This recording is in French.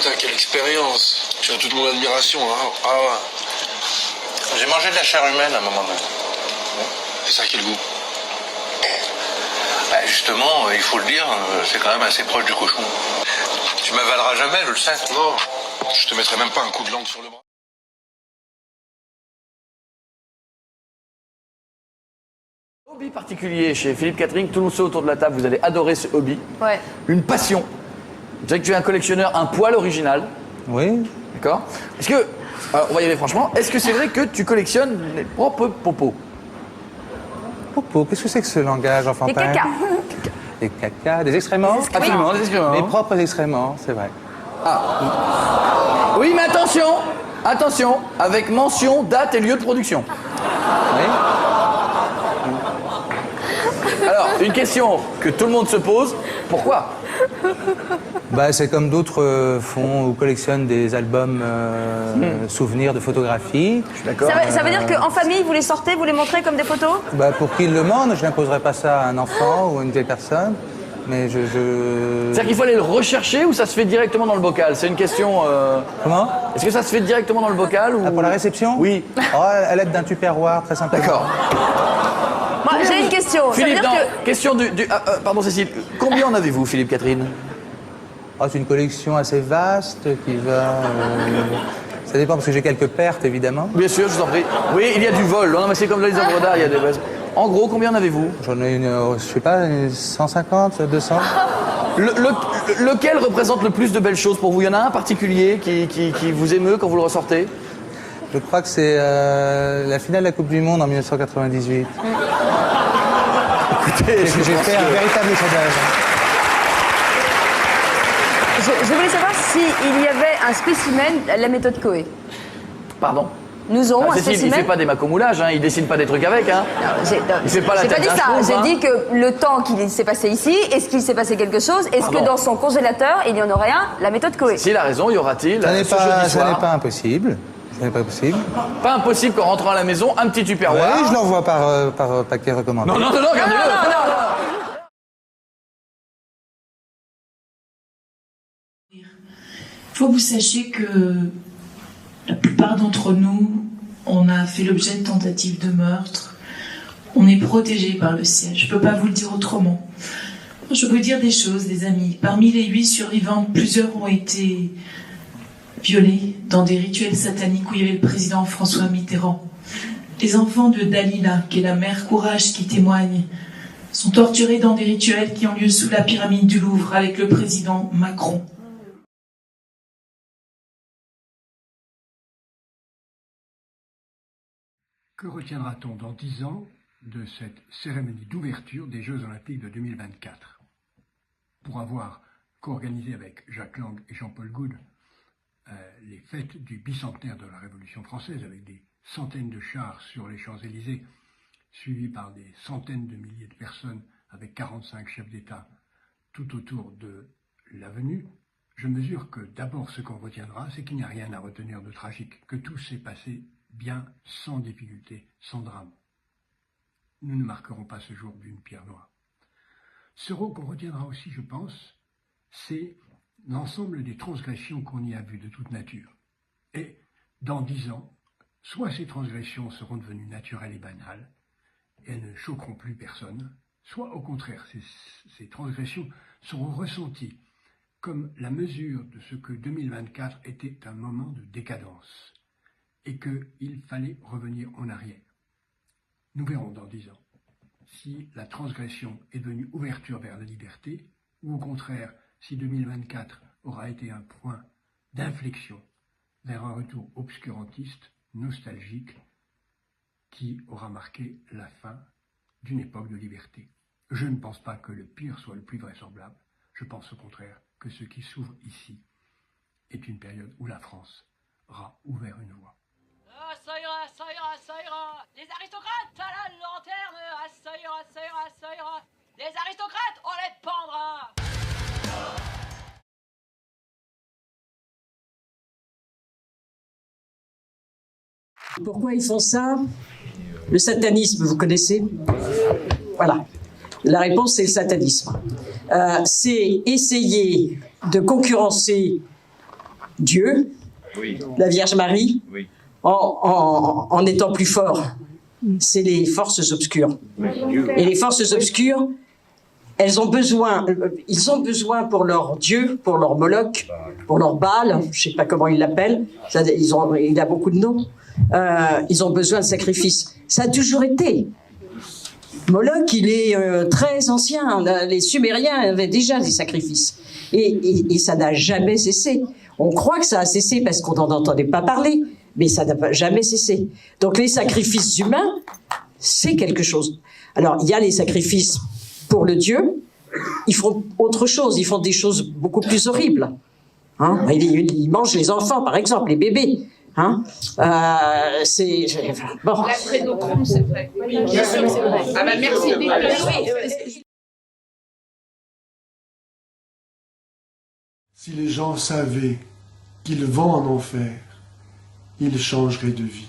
Putain, quelle expérience. Tu as toute mon admiration, hein. Ah ouais. J'ai mangé de la chair humaine à un moment donné. Et ça a quel goût? Bah, justement, il faut le dire, c'est quand même assez proche du cochon. Tu m'avaleras jamais, je le sais. Non, je te mettrai même pas un coup de langue sur le bras. Hobby particulier chez Philippe Catherine, tout le monde sait autour de la table, vous allez adorer ce hobby. Ouais. Une passion. Je sais que tu es un collectionneur, un poil original. Oui. D'accord. Est-ce que, alors on va y aller franchement, est-ce que c'est vrai que tu collectionnes les propres popos? Popo, qu'est-ce que c'est que ce langage enfantin? Des caca. Des caca, des excréments? Absolument, des excréments. Mes propres excréments, c'est vrai. Oui, mais attention, attention, avec mention, date et lieu de production. Oui. Alors, une question que tout le monde se pose, pourquoi? Bah, c'est comme d'autres font ou collectionnent des albums souvenirs de photographies. Je suis d'accord. Ça veut dire qu'en famille, vous les sortez, vous les montrez comme des photos? Bah, pour qui le demande, je n'imposerai pas ça à un enfant ou à une vieille personne. Mais C'est-à-dire qu'il faut aller le rechercher ou ça se fait directement dans le bocal? C'est une question... Comment? Est-ce que ça se fait directement dans le bocal ou... Ah, pour la réception? Oui. Oh, à l'aide d'un tupperware, très simplement. D'accord. Moi, j'ai une question. Ça veut Philippe, dire non, que... question du... pardon Cécile, combien en avez-vous Philippe Catherine? Oh, c'est une collection assez vaste qui va... Ça dépend parce que j'ai quelques pertes, évidemment. Bien sûr, je vous en prie. Oui, il y a du vol. Non, mais c'est comme dans les œuvres d'art, il y a des bases. En gros, combien en avez-vous? J'en ai je sais pas, 150, 200. Lequel représente le plus de belles choses pour vous? Il y en a un particulier qui vous émeut quand vous le ressortez? Je crois que c'est la finale de la Coupe du Monde en 1998. Écoutez, J'ai fait un véritable sondage. Je voulais savoir s'il y avait un spécimen à la méthode Coé. Pardon. Nous aurons un Cécile, il spécimen. fait pas des macomoulages, hein, il dessine pas des trucs avec. Hein. Il fait pas la J'ai tête pas dit d'un ça. chauve, J'ai hein. dit que le temps qu'il s'est passé ici, est-ce qu'il s'est passé quelque chose? Est-ce que Pardon. dans son congélateur, il y en aurait un? La méthode Coé. S'il a raison, y aura-t-il Ça n'est ce jeudi soir pas impossible. Ça n'est pas possible. Pas impossible qu'en rentrant à la maison, un petit tupperware. Oui, je l'envoie par paquet recommandé. Non, regardez-le. Il faut que vous sachiez que la plupart d'entre nous, on a fait l'objet de tentatives de meurtre. On est protégés par le ciel. Je ne peux pas vous le dire autrement. Je peux vous dire des choses, les amis. Parmi les 8 survivantes, plusieurs ont été violés dans des rituels sataniques où il y avait le président François Mitterrand. Les enfants de Dalila, qui est la mère Courage qui témoigne, sont torturés dans des rituels qui ont lieu sous la pyramide du Louvre avec le président Macron. Que retiendra-t-on dans 10 ans de cette cérémonie d'ouverture des Jeux Olympiques de 2024? Pour avoir co-organisé avec Jacques Lang et Jean-Paul Goude les fêtes du bicentenaire de la Révolution française avec des centaines de chars sur les Champs-Élysées, suivis par des centaines de milliers de personnes avec 45 chefs d'État tout autour de l'avenue, je mesure que d'abord ce qu'on retiendra, c'est qu'il n'y a rien à retenir de tragique, que tout s'est passé bien, sans difficulté, sans drame. Nous ne marquerons pas ce jour d'une pierre noire. Ce rôle qu'on retiendra aussi, je pense, c'est l'ensemble des transgressions qu'on y a vues de toute nature. Et dans 10 ans, soit ces transgressions seront devenues naturelles et banales, et elles ne choqueront plus personne, soit au contraire, ces transgressions seront ressenties comme la mesure de ce que 2024 était un moment de décadence, et qu'il fallait revenir en arrière. Nous verrons dans 10 ans si la transgression est devenue ouverture vers la liberté, ou au contraire, si 2024 aura été un point d'inflexion vers un retour obscurantiste, nostalgique, qui aura marqué la fin d'une époque de liberté. Je ne pense pas que le pire soit le plus vraisemblable, je pense au contraire que ce qui s'ouvre ici est une période où la France aura ouvert une voie. Ah, ça ira, ça ira, ça ira. Les aristocrates à la lanterne. Ah, ça ira, ça ira, ça ira. Les aristocrates, on les pendra. Pourquoi ils font ça? Le satanisme, vous connaissez? Voilà. La réponse, c'est le satanisme. C'est essayer de concurrencer Dieu, la Vierge Marie, en étant plus forts. C'est les forces obscures. Et les forces obscures, ils ont besoin pour leur Dieu, pour leur Moloch, pour leur Baal, je ne sais pas comment ils l'appellent, il a beaucoup de noms, ils ont besoin de sacrifices. Ça a toujours été. Moloch, il est très ancien. Les Sumériens avaient déjà des sacrifices. Et ça n'a jamais cessé. On croit que ça a cessé parce qu'on n'en entendait pas parler, mais ça n'a jamais cessé. Donc les sacrifices humains, c'est quelque chose. Alors, il y a les sacrifices pour le Dieu. Ils font autre chose. Ils font des choses beaucoup plus horribles. Hein, ils mangent les enfants, par exemple, les bébés. Hein, bon. L'adrénochrome, c'est vrai. Oui, bien sûr, c'est vrai. Ah bah merci. Si les gens savaient qu'ils vont en enfer, ils changeraient de vie.